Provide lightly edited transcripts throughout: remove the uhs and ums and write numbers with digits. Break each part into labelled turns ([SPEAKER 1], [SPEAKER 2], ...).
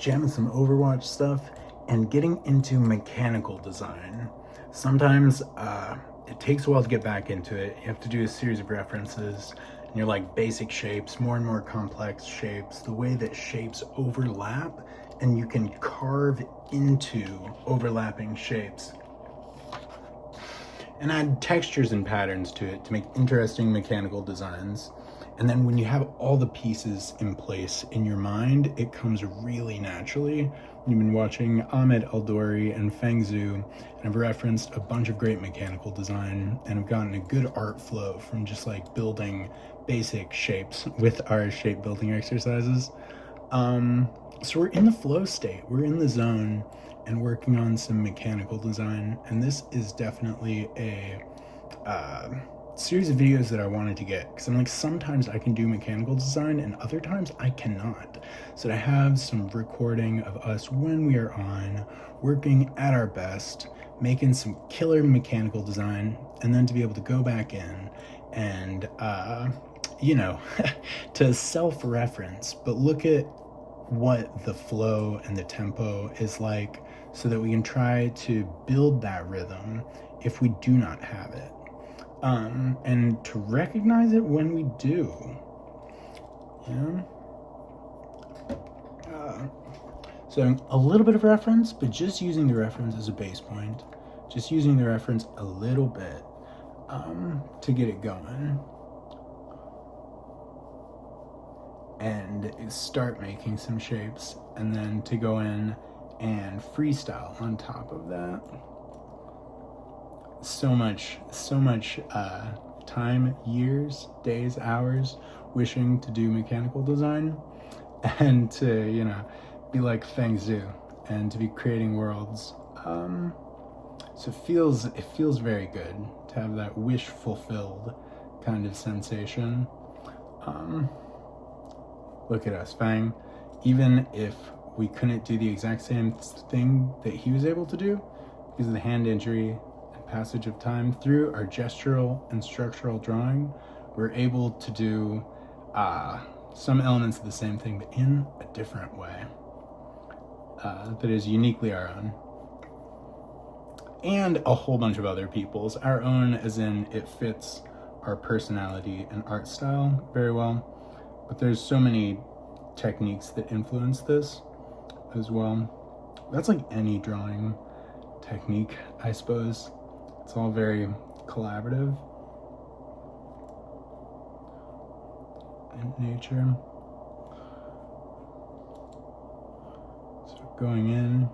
[SPEAKER 1] jamming some Overwatch stuff and getting into mechanical design. Sometimes it takes a while to get back into it. You have to do a series of references, and you're like basic shapes, more and more complex shapes, the way that shapes overlap, and you can carve into overlapping shapes and add textures and patterns to it to make interesting mechanical designs. And then when you have all the pieces in place in your mind, it comes really naturally. You've been watching Ahmed Eldori and Feng Zhu, and I've referenced a bunch of great mechanical design, and I've gotten a good art flow from just like building basic shapes with our shape building exercises. So we're in the flow state, we're in the zone, and working on some mechanical design. And this is definitely a series of videos that I wanted to get, because I'm like, sometimes I can do mechanical design and other times I cannot. So to have some recording of us when we are on, working at our best, making some killer mechanical design, and then to be able to go back in and, to self-reference, but look at what the flow and the tempo is like so that we can try to build that rhythm if we do not have it. And to recognize it when we do. So a little bit of reference, but just using the reference as a base point. Just using the reference a little bit to get it going. And start making some shapes, and then to go in and freestyle on top of that. So much time, years, days, hours wishing to do mechanical design, and to be like Feng Zhu and to be creating worlds. So it feels very good to have that wish fulfilled kind of sensation. Look at us, Fang. Even if we couldn't do the exact same thing that he was able to do because of the hand injury and passage of time, through our gestural and structural drawing, we're able to do some elements of the same thing, but in a different way that is uniquely our own. And a whole bunch of other people's. Our own as in it fits our personality and art style very well. But there's so many techniques that influence this as well. That's like any drawing technique, I suppose. It's all very collaborative in nature. So going in,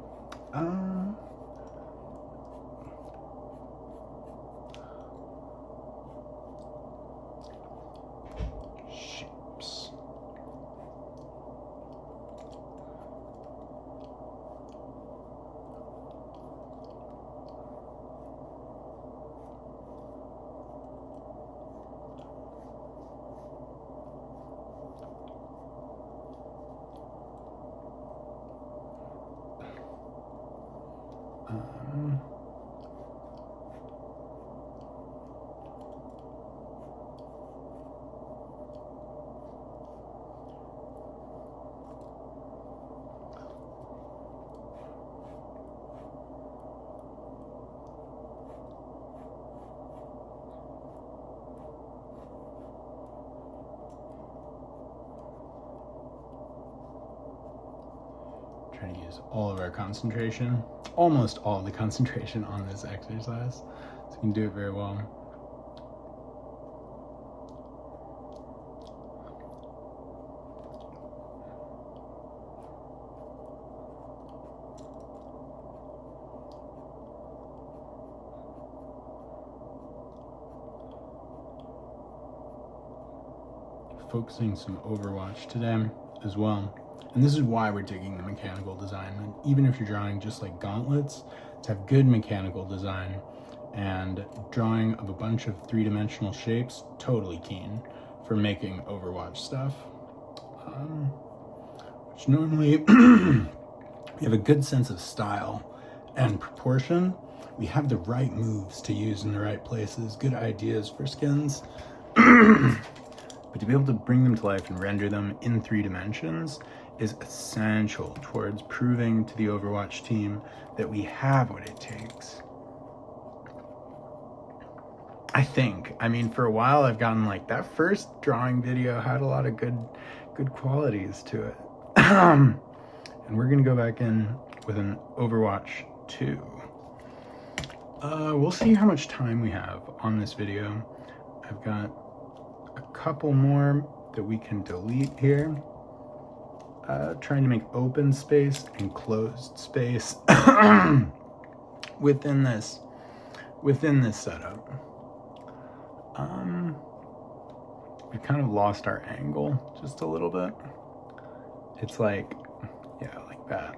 [SPEAKER 1] trying to use all of our concentration, almost all of the concentration on this exercise, so you can do it very well. Focusing some Overwatch today as well. And this is why we're digging the mechanical design. And even if you're drawing just like gauntlets, to have good mechanical design and drawing of a bunch of three-dimensional shapes, totally keen for making Overwatch stuff. Which normally we have a good sense of style and proportion. We have the right moves to use in the right places, good ideas for skins. But to be able to bring them to life and render them in 3 dimensions is essential towards proving to the Overwatch team that we have what it takes. I think. I mean, for a while I've gotten like that first drawing video had a lot of good qualities to it. And we're gonna go back in with an Overwatch 2. We'll see how much time we have on this video. I've got a couple more that we can delete here. Trying to make open space and closed space within this setup. We kind of lost our angle just a little bit. It's like, yeah, like that.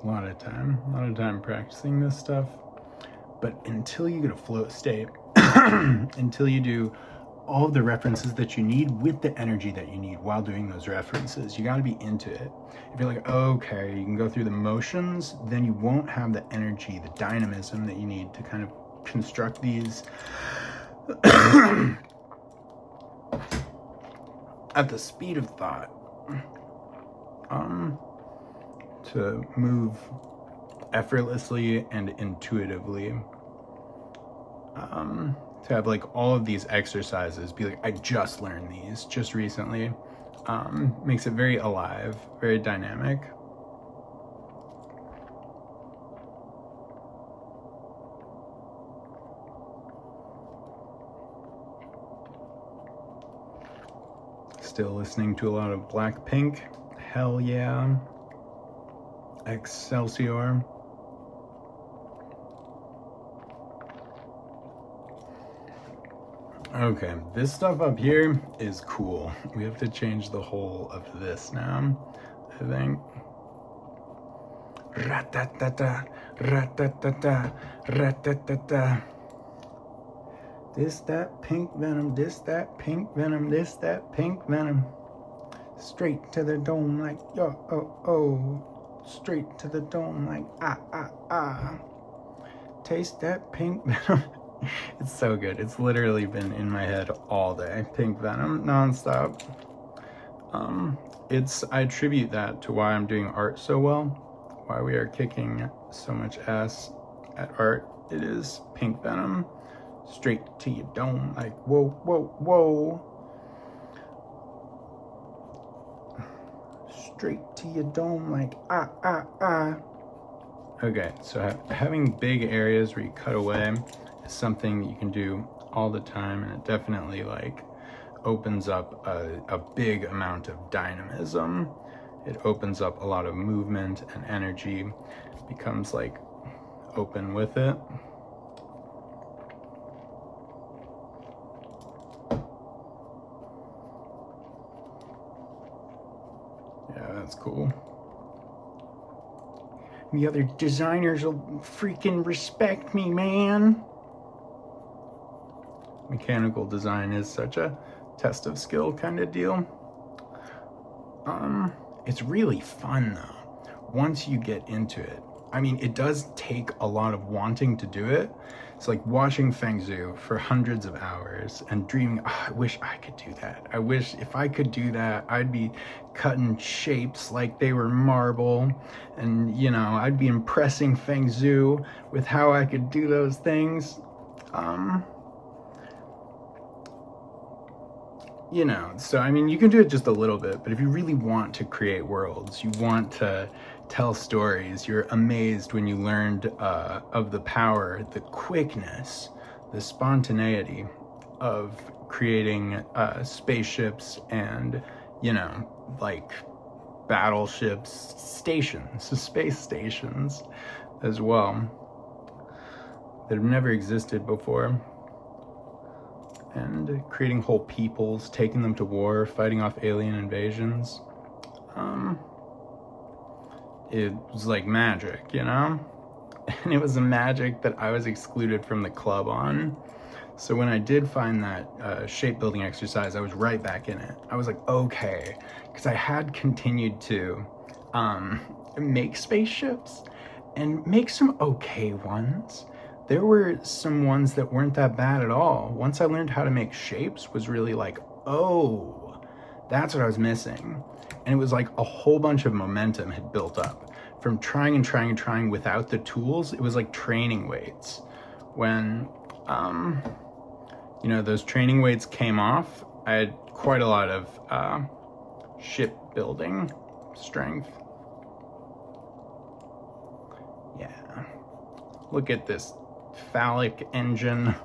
[SPEAKER 1] A lot of time practicing this stuff, but until you get a flow state, until you do all of the references that you need with the energy that you need while doing those references, you got to be into it. If you're like, okay, you can go through the motions, then you won't have the energy, the dynamism that you need to kind of construct these at the speed of thought. To move effortlessly and intuitively. To have like all of these exercises be like, I just learned these just recently. Makes it very alive, very dynamic. Still listening to a lot of Blackpink. Hell yeah. Excelsior. Okay, this stuff up here is cool. We have to change the whole of this now, I think. Ratatata, ratatata, ratatata. This, that pink venom, this, that pink venom, this, that pink venom. Straight to the dome like, yo, oh, oh. Straight to the dome like, ah, ah, ah. Taste that pink venom. It's so good. It's literally been in my head all day. Pink venom, nonstop. I attribute that to why I'm doing art so well, why we are kicking so much ass at art. It is pink venom. Straight to your dome like, whoa, whoa, whoa. Straight to your dome like, ah, ah, ah. Okay, so having big areas where you cut away is something that you can do all the time, and it definitely like opens up a big amount of dynamism. It opens up a lot of movement and energy, becomes like open with it. Yeah, that's cool. The other designers will freaking respect me, man. Mechanical design is such a test of skill kind of deal. It's really fun though, once you get into it. I mean, it does take a lot of wanting to do it. It's like watching Feng Zhu for hundreds of hours and dreaming, oh, I wish I could do that. I wish if I could do that, I'd be cutting shapes like they were marble. And, you know, I'd be impressing Feng Zhu with how I could do those things. You know, so I mean, you can do it just a little bit, but if you really want to create worlds, you want to tell stories, you're amazed when you learned of the power, the quickness, the spontaneity of creating spaceships and, you know, like battleships, stations, space stations as well. that have never existed before. And creating whole peoples, taking them to war, fighting off alien invasions. It was like magic, you know? And it was a magic that I was excluded from the club on. So when I did find that shape building exercise, I was right back in it. I was like, okay, because I had continued to make spaceships and make some okay ones. There were some ones that weren't that bad at all. Once I learned how to make shapes, was really like, oh, that's what I was missing. And it was like a whole bunch of momentum had built up from trying and trying and trying without the tools. It was like training weights. When, you know, those training weights came off, I had quite a lot of ship building strength. Yeah. Look at this phallic engine.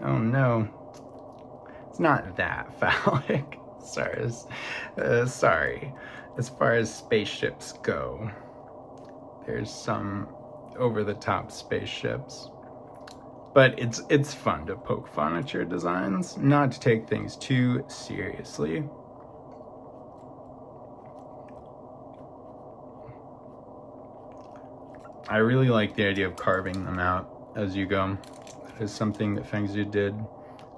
[SPEAKER 1] Oh no, it's not that phallic. Sorry. As far as spaceships go, there's some over-the-top spaceships, but it's fun to poke fun at your designs, not to take things too seriously. I really like the idea of carving them out as you go. That is something that Fengzi did.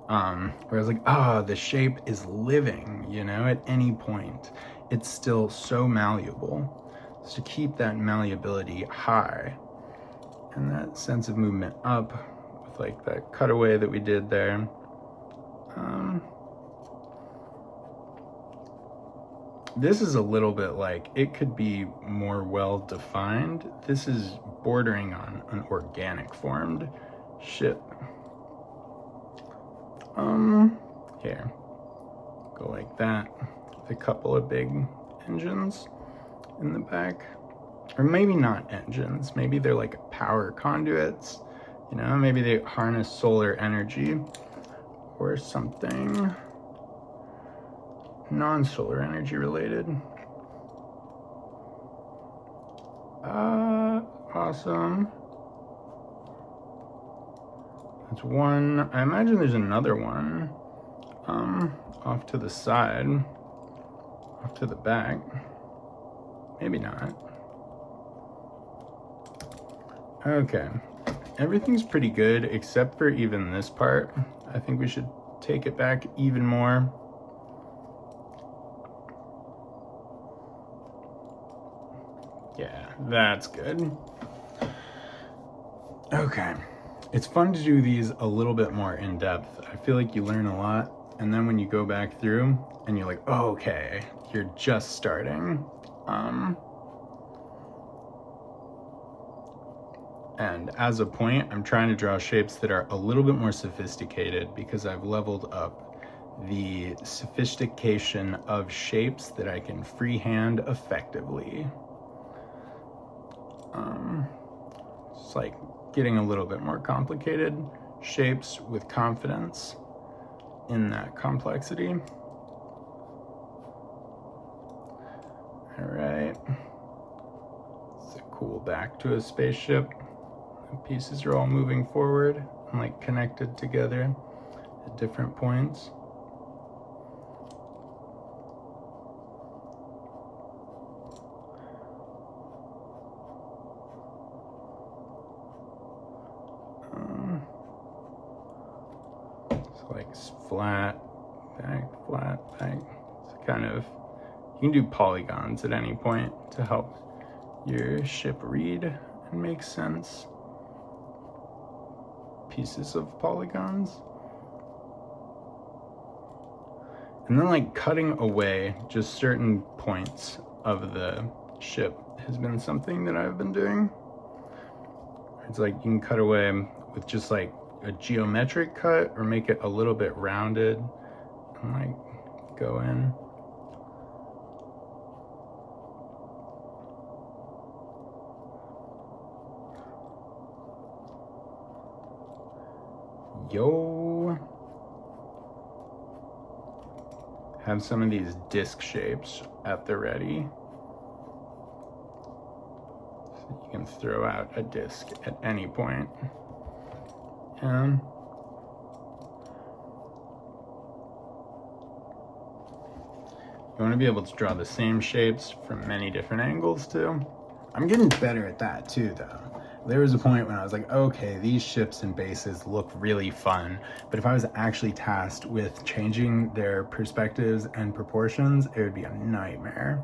[SPEAKER 1] Where I was like, the shape is living, you know, at any point. It's still so malleable. So to keep that malleability high and that sense of movement up with like that cutaway that we did there. This is a little bit like, it could be more well defined. This is bordering on an organic formed ship. Here, go like that with a couple of big engines in the back. Or maybe not engines, maybe they're like power conduits, you know, maybe they harness solar energy or something non-solar energy related. Awesome. That's one. I imagine there's another one off to the side, off to the back. Maybe not. Okay, everything's pretty good except for even this part. I think we should take it back even more. Yeah, that's good. Okay. It's fun to do these a little bit more in depth. I feel like you learn a lot, and then when you go back through and you're like, oh, okay, you're just starting. And as a point, I'm trying to draw shapes that are a little bit more sophisticated because I've leveled up the sophistication of shapes that I can freehand effectively. It's like getting a little bit more complicated shapes with confidence in that complexity. All right. It's a cool back to a spaceship. The pieces are all moving forward and like connected together at different points. Like flat, back. It's kind of, you can do polygons at any point to help your ship read and make sense. Pieces of polygons. And then like cutting away just certain points of the ship has been something that I've been doing. It's like you can cut away with just like a geometric cut or make it a little bit rounded and like go in. Yo. Have some of these disc shapes at the ready. So you can throw out a disc at any point. And you want to be able to draw the same shapes from many different angles too. I'm getting better at that too, though. There was a point when I was like, okay, these ships and bases look really fun, but if I was actually tasked with changing their perspectives and proportions, it would be a nightmare.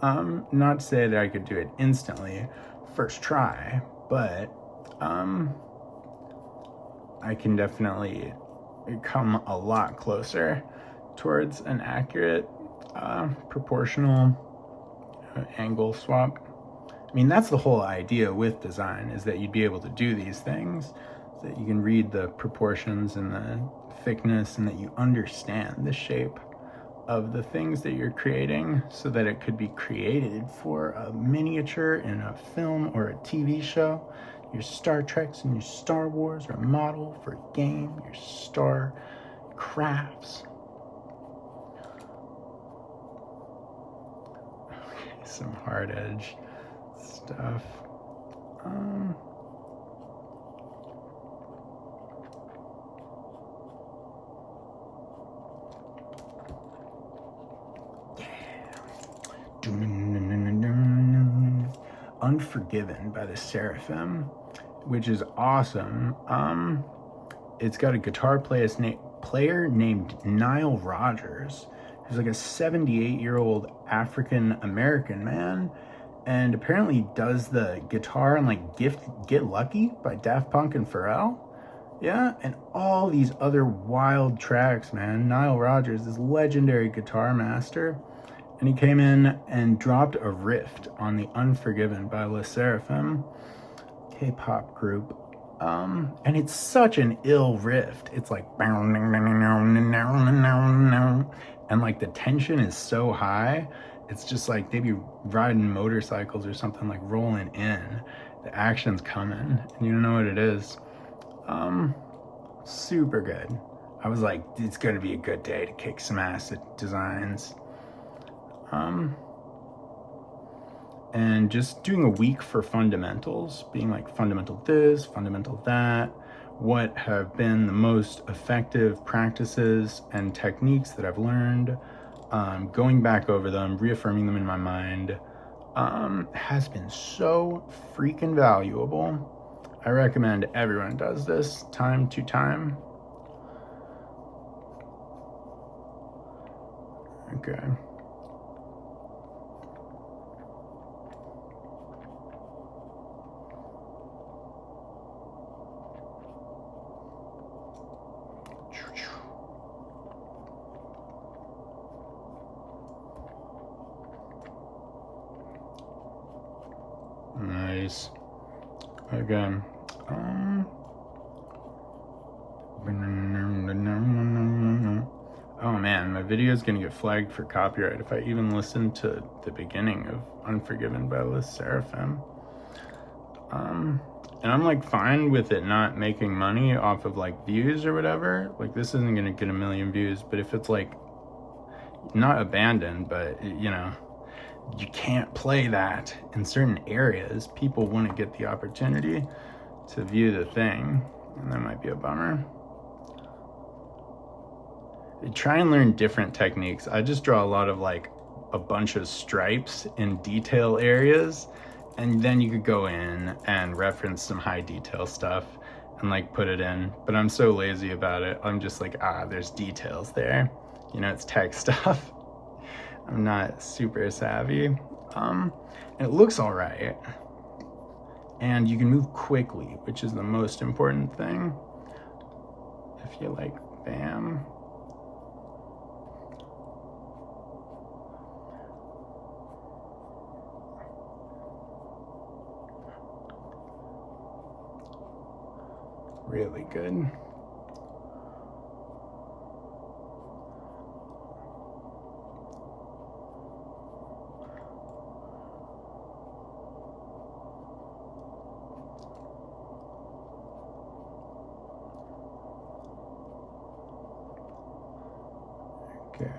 [SPEAKER 1] Not to say that I could do it instantly, first try, but I can definitely come a lot closer towards an accurate proportional angle swap. I mean, that's the whole idea with design, is that you'd be able to do these things, so that you can read the proportions and the thickness, and that you understand the shape of the things that you're creating, so that it could be created for a miniature in a film or a TV show, your Star Treks and your Star Wars, or a model for a game, your Star Crafts. Okay, some hard edge stuff. Unforgiven by the Seraphim, which is awesome. It's got a guitar player named Nile Rodgers, who's like a 78-year-old African American man, and apparently does the guitar on like Get Lucky by Daft Punk and Pharrell. Yeah, and all these other wild tracks, man. Nile Rodgers, this legendary guitar master, and he came in and dropped a riff on the Unforgiven by Le Seraphim, K-pop group. And it's such an ill riff. It's like, and like the tension is so high. It's just like they'd be riding motorcycles or something, like rolling in. The action's coming, and you don't know what it is. Super good. I was like, it's gonna be a good day to kick some ass at designs. And just doing a week for fundamentals, being like fundamental this, fundamental that, what have been the most effective practices and techniques that I've learned, going back over them, reaffirming them in my mind, has been so freaking valuable. I recommend everyone does this time to time. Okay. Nice. Again. Oh man, my video is gonna get flagged for copyright if I even listen to the beginning of Unforgiven by Le Seraphim. And I'm like fine with it not making money off of like views or whatever. Like this isn't gonna get 1 million views, but if it's like not abandoned, but you know, you can't play that in certain areas, people wouldn't get the opportunity to view the thing, and that might be a bummer. Try and learn different techniques. I just draw a lot of like a bunch of stripes in detail areas, and then you could go in and reference some high detail stuff and like put it in, but I'm so lazy about it. I'm just like, there's details there, you know, it's text stuff. I'm not super savvy. And it looks all right, and you can move quickly, which is the most important thing. If you like, bam. Really good. Okay.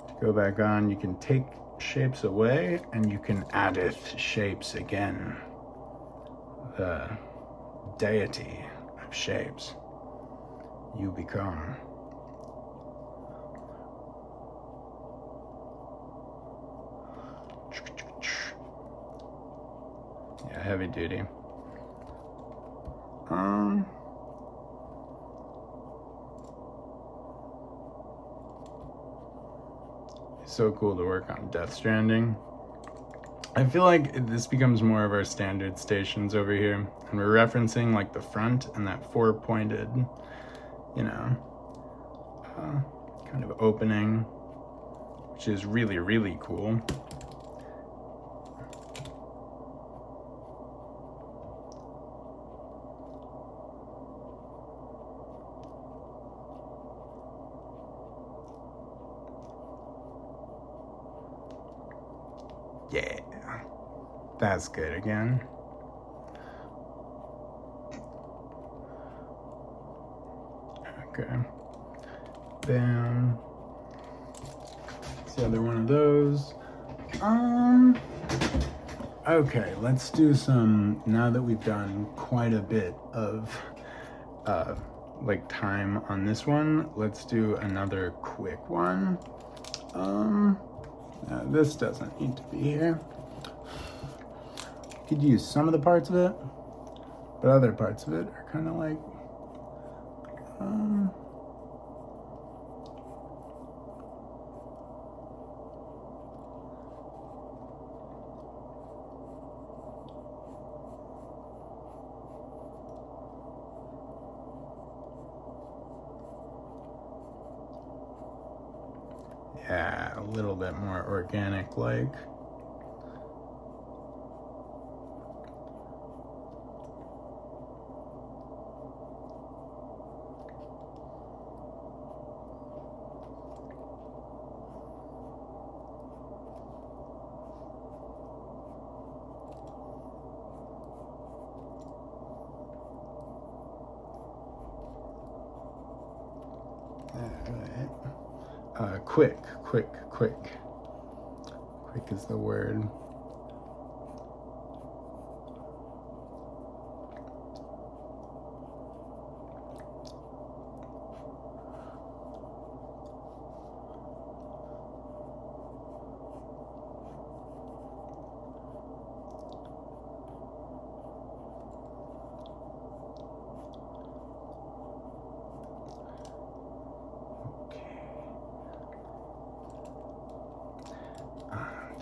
[SPEAKER 1] To go back on, you can take shapes away, and you can addeth shapes again. The deity of shapes you become. Yeah, heavy duty. It's so cool to work on Death Stranding. I feel like this becomes more of our standard stations over here, and we're referencing like the front and that four-pointed, you know, kind of opening, which is really, really cool. Yeah, that's good again. Okay. Then it's the other one of those. Okay, let's do some, now that we've done quite a bit of like time on this one, let's do another quick one. This doesn't need to be here. Could use some of the parts of it, but other parts of it are kind of like, yeah, a little bit more organic like. Quick. Quick is the word.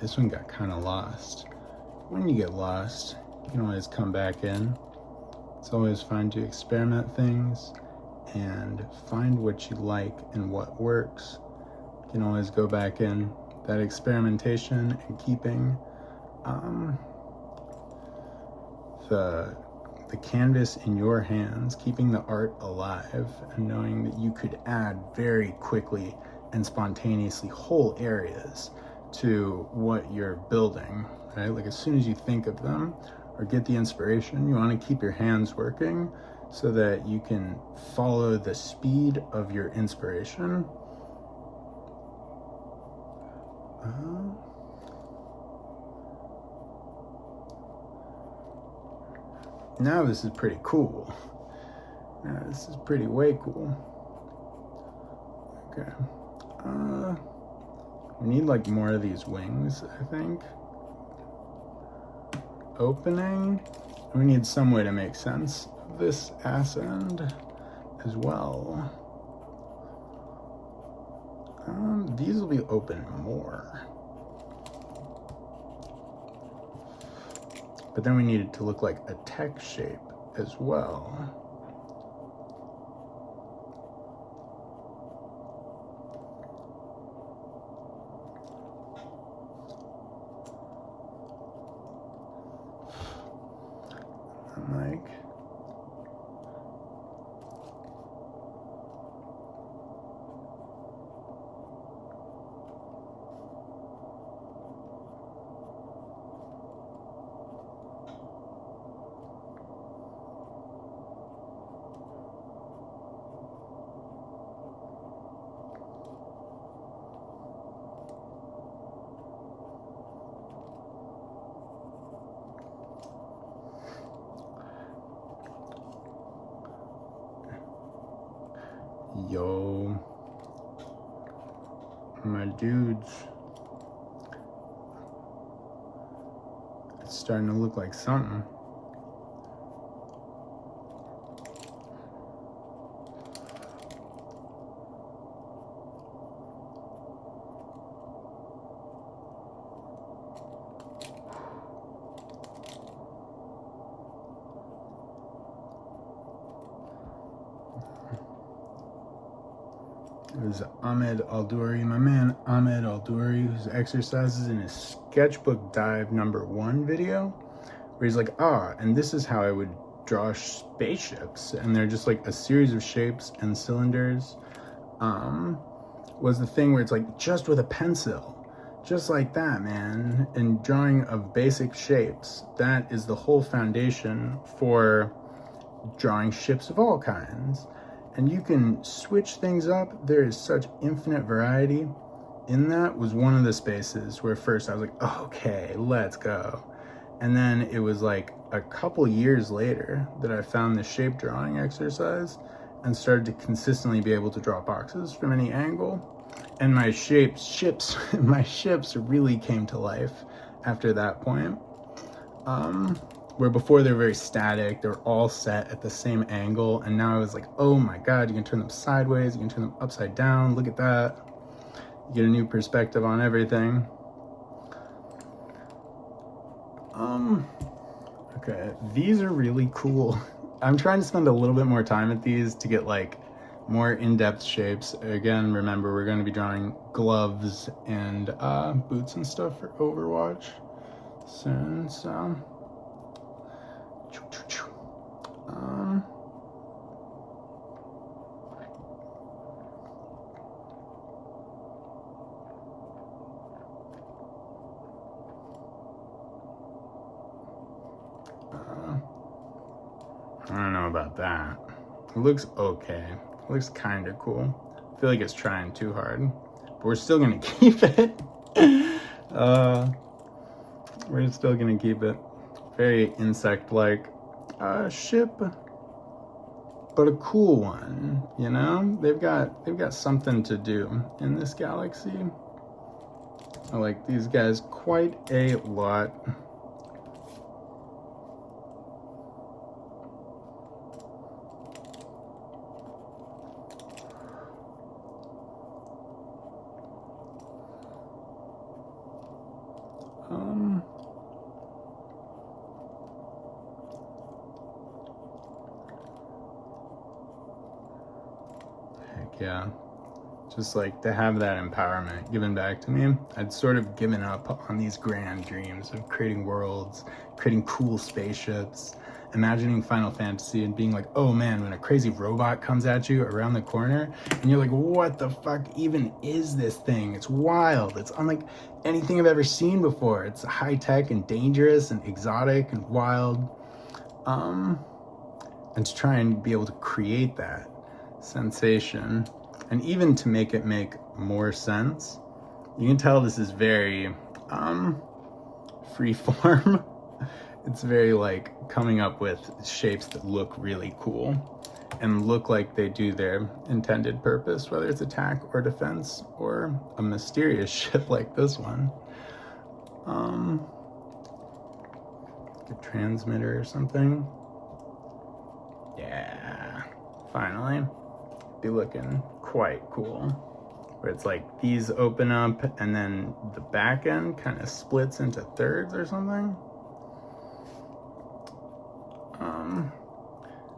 [SPEAKER 1] This one got kind of lost. When you get lost, you can always come back in. It's always fun to experiment things and find what you like and what works. You can always go back in. That experimentation and keeping the canvas in your hands, keeping the art alive, and knowing that you could add very quickly and spontaneously whole areas to what you're building, right? Like as soon as you think of them or get the inspiration, you want to keep your hands working so that you can follow the speed of your inspiration. Now this is pretty cool. Now this is pretty way cool. Okay. We need like more of these wings, I think. Opening. We need some way to make sense of this ass end as well. These will be open more. But then we need it to look like a tech shape as well. Yo, my dudes. It's starting to look like something. It was Ahmed Aldouri, my man Ahmed Aldouri, whose exercises in his sketchbook dive #1 video, where he's like, and this is how I would draw spaceships, and they're just like a series of shapes and cylinders. Was the thing where it's like just with a pencil, just like that, man, and drawing of basic shapes. That is the whole foundation for drawing ships of all kinds. And you can switch things up. There is such infinite variety. In that was one of the spaces where first I was like, okay, let's go. And then it was like a couple years later that I found the shape drawing exercise and started to consistently be able to draw boxes from any angle. And my ships really came to life after that point. Where before they were very static, they were all set at the same angle, and now I was like, oh my god, you can turn them sideways, you can turn them upside down, look at that. You get a new perspective on everything. Okay, these are really cool. I'm trying to spend a little bit more time at these to get like more in-depth shapes. Again, remember, we're going to be drawing gloves and boots and stuff for Overwatch soon, so... I don't know about that. It looks okay. It looks kind of cool. I feel like it's trying too hard, but we're still gonna keep it. We're still gonna keep it. Very insect-like ship, but a cool one. You know, they've got something to do in this galaxy. I like these guys quite a lot. Yeah, just like to have that empowerment given back to me. I'd sort of given up on these grand dreams of creating worlds, creating cool spaceships, imagining Final Fantasy and being like, oh man, when a crazy robot comes at you around the corner and you're like, what the fuck even is this thing? It's wild. It's unlike anything I've ever seen before. It's high tech and dangerous and exotic and wild. And to try and be able to create that sensation, and even to make it make more sense, you can tell this is very free form. It's very like coming up with shapes that look really cool and look like they do their intended purpose, whether it's attack or defense or a mysterious ship like this one. A transmitter or something. Yeah, finally. Be looking quite cool, where it's like these open up and then the back end kind of splits into thirds or something.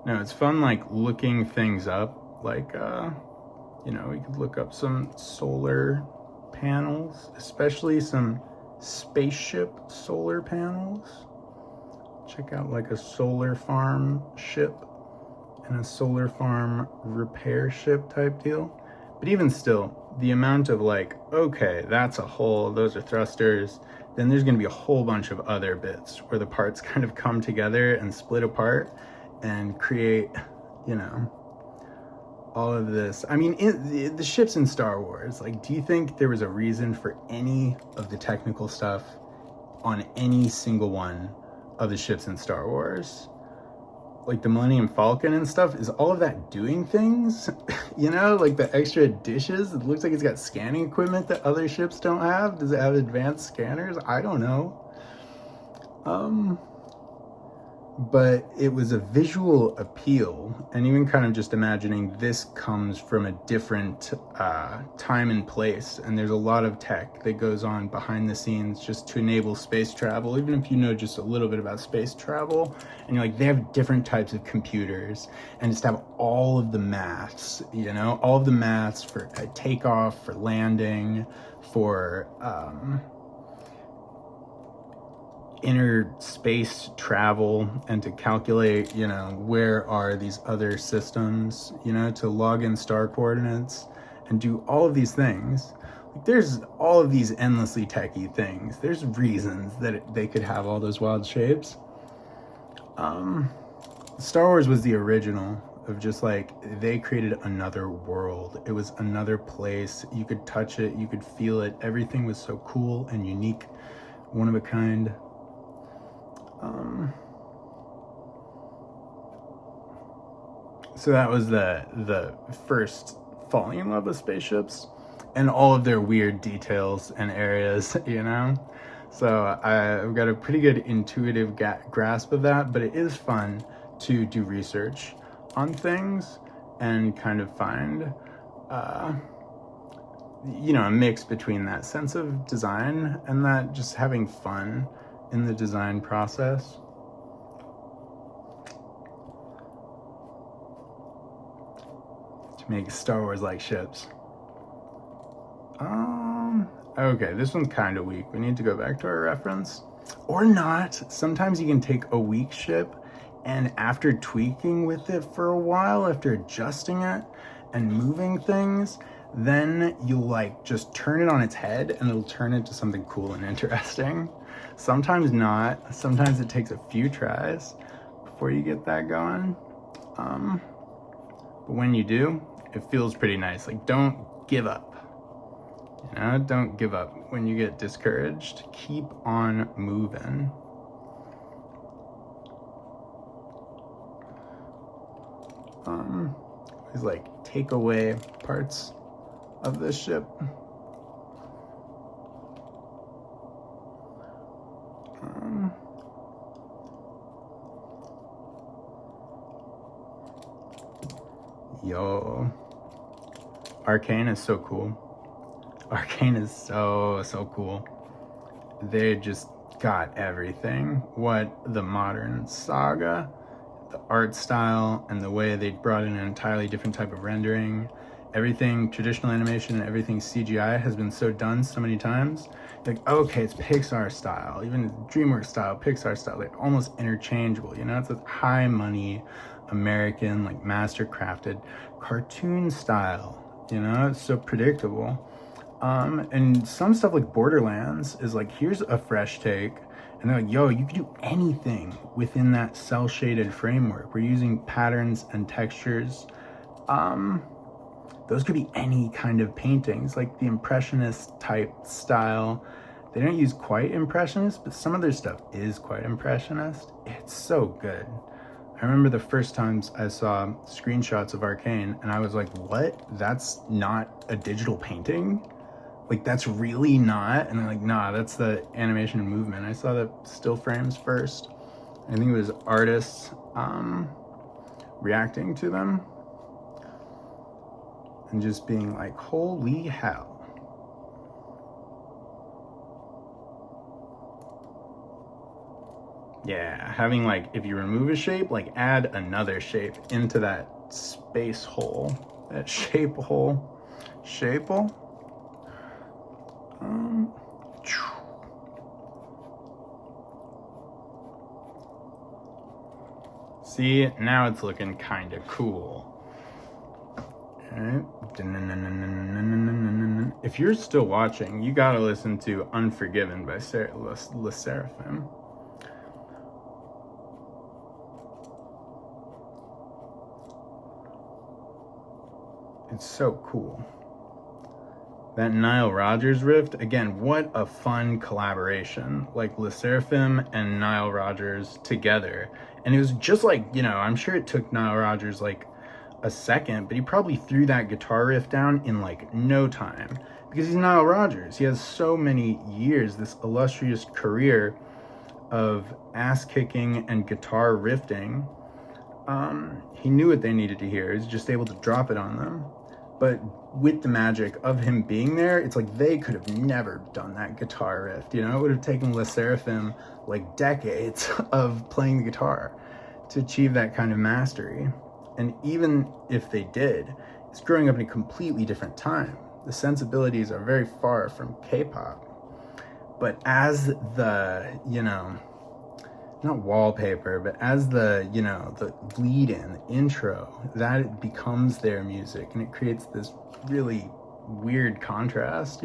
[SPEAKER 1] No, it's fun like looking things up, like you know, we could look up some solar panels, especially some spaceship solar panels. Check out like a solar farm ship and a solar farm repair ship type deal. But even still, the amount of like, okay, that's a hull, those are thrusters, then there's gonna be a whole bunch of other bits where the parts kind of come together and split apart and create, you know, all of this. I mean, the ships in Star Wars, like, do you think there was a reason for any of the technical stuff on any single one of the ships in Star Wars? like the Millennium Falcon and stuff, is all of that doing things? You know, like the extra dishes, it looks like it's got scanning equipment that other ships don't have. Does it have advanced scanners? I don't know. But it was a visual appeal, and even kind of just imagining this comes from a different time and place, and there's a lot of tech that goes on behind the scenes just to enable space travel. Even if you know just a little bit about space travel, and you're like, they have different types of computers, and just have all of the maths, you know, all of the maths for takeoff, for landing, for inner space travel, and to calculate, you know, where are these other systems, you know, to log in star coordinates and do all of these things. Like, there's all of these endlessly techy things. There's reasons that they could have all those wild shapes. Star Wars was the original of just like, they created another world. It was another place. You could touch it, you could feel it. Everything was so cool and unique, one of a kind. So that was the first falling in love with spaceships and all of their weird details and areas, you know? So I've got a pretty good intuitive grasp of that, but it is fun to do research on things and kind of find, you know, a mix between that sense of design and that just having fun in the design process. To make Star Wars like ships. Okay, this one's kind of weak. We need to go back to our reference. Or not. Sometimes you can take a weak ship and after tweaking with it for a while, after adjusting it and moving things, then you'll like just turn it on its head and it'll turn into something cool and interesting. Sometimes not. Sometimes it takes a few tries before you get that going. But when you do, it feels pretty nice. Like, don't give up. You know, don't give up when you get discouraged. Keep on moving. It's like, take away parts of this ship. Yo, Arcane is so cool. Arcane is so cool. They just got everything. What the modern saga, the art style, and the way they brought in an entirely different type of rendering. Everything traditional animation and everything CGI has been so done so many times. Like, okay, it's Pixar style, even DreamWorks style, Pixar style, like almost interchangeable. You know, it's a high money American, like master crafted cartoon style. You know, it's so predictable. And some stuff like Borderlands is like, here's a fresh take. And they're like, yo, you can do anything within that cell shaded framework. We're using patterns and textures. Those could be any kind of paintings, like the Impressionist type style. They don't use quite Impressionist, but some of their stuff is quite Impressionist. It's so good. I remember the first times I saw screenshots of Arcane and I was like, what? That's not a digital painting? Like, that's really not? And they're like, nah, that's the animation and movement. I saw the still frames first. I think it was artists reacting to them and just being like, holy hell. Yeah, having like, if you remove a shape, like add another shape into that space hole, that shape hole. See, now it's looking kind of cool. Alright. If you're still watching, you gotta listen to Unforgiven by Le Seraphim. It's so cool. That Nile Rodgers riff, again, what a fun collaboration. Like Le Seraphim and Nile Rodgers together. And it was just like, I'm sure it took Nile Rodgers like a second, but he probably threw that guitar riff down in like no time. Because he's Nile Rodgers. He has so many years, this illustrious career of ass kicking and guitar riffing. He knew what they needed to hear. He's just able to drop it on them. But with the magic of him being there, it's like they could have never done that guitar riff. It would have taken Le Seraphim like decades of playing the guitar to achieve that kind of mastery. And even if they did, it's growing up in a completely different time. The sensibilities are very far from K-pop. But as the, not wallpaper, but as the lead in, the intro, that it becomes their music, and it creates this really weird contrast,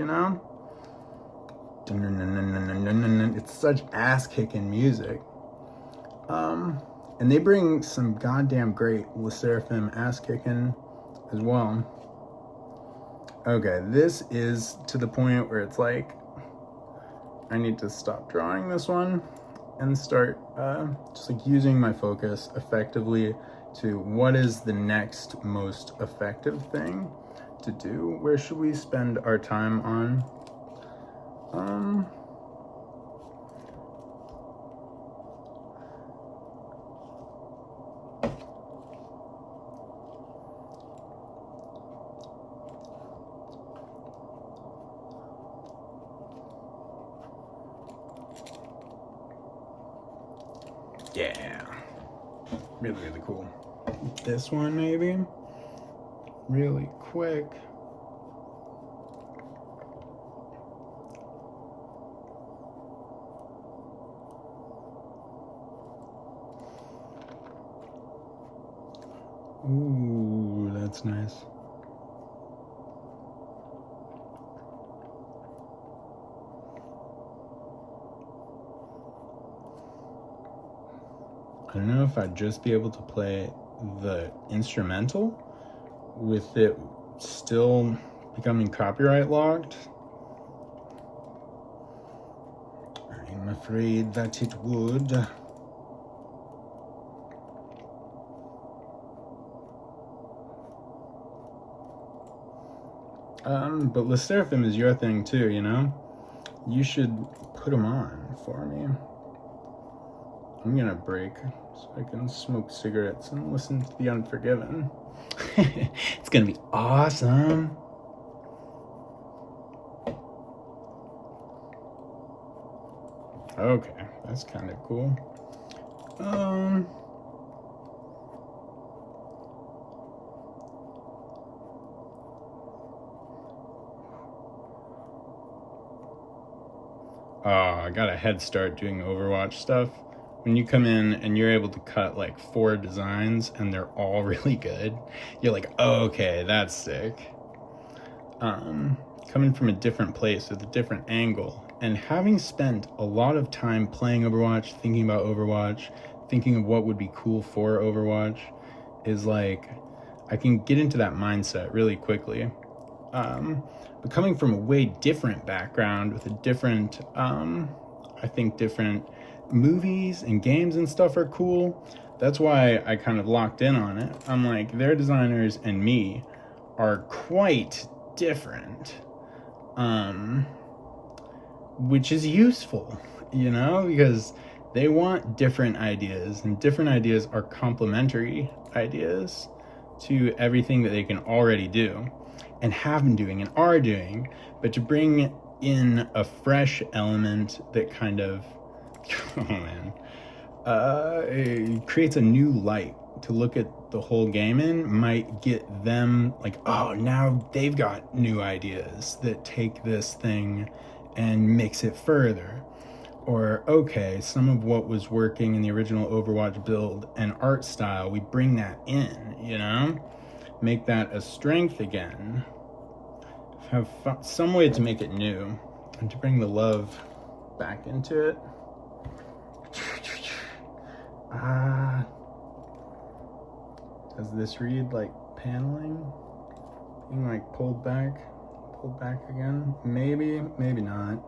[SPEAKER 1] It's such ass-kicking music. And they bring some goddamn great Le Seraphim ass-kicking as well. Okay, this is to the point where it's like, I need to stop drawing this one and start just like using my focus effectively to what is the next most effective thing to do. Where should we spend our time on? Yeah, really, really cool. This one maybe, really quick. Ooh, that's nice. I don't know if I'd just be able to play the instrumental with it still becoming copyright locked. I'm afraid that it would. But Le Seraphim is your thing too, You should put them on for me. I'm gonna break so I can smoke cigarettes and listen to The Unforgiven. It's gonna be awesome. Okay, that's kind of cool. I got a head start doing Overwatch stuff. When you come in and you're able to cut like 4 designs and they're all really good, you're like, oh, okay, that's sick. Coming from a different place with a different angle, and having spent a lot of time playing Overwatch, thinking about Overwatch, thinking of what would be cool for Overwatch, is like, I can get into that mindset really quickly. But coming from a way different background with a different, I think different movies and games and stuff are cool. That's why I kind of locked in on it. I'm like, their designers and me are quite different, which is useful, because they want different ideas, and different ideas are complementary ideas to everything that they can already do and have been doing and are doing, but to bring in a fresh element that kind of, it creates a new light to look at the whole game in, might get them like, oh, now they've got new ideas that take this thing and mix it further. Or, okay, some of what was working in the original Overwatch build and art style, we bring that in, make that a strength again. Have some way to make it new and to bring the love back into it. Does this read like paneling? Being like pulled back? pulled back again. Maybe, maybe not.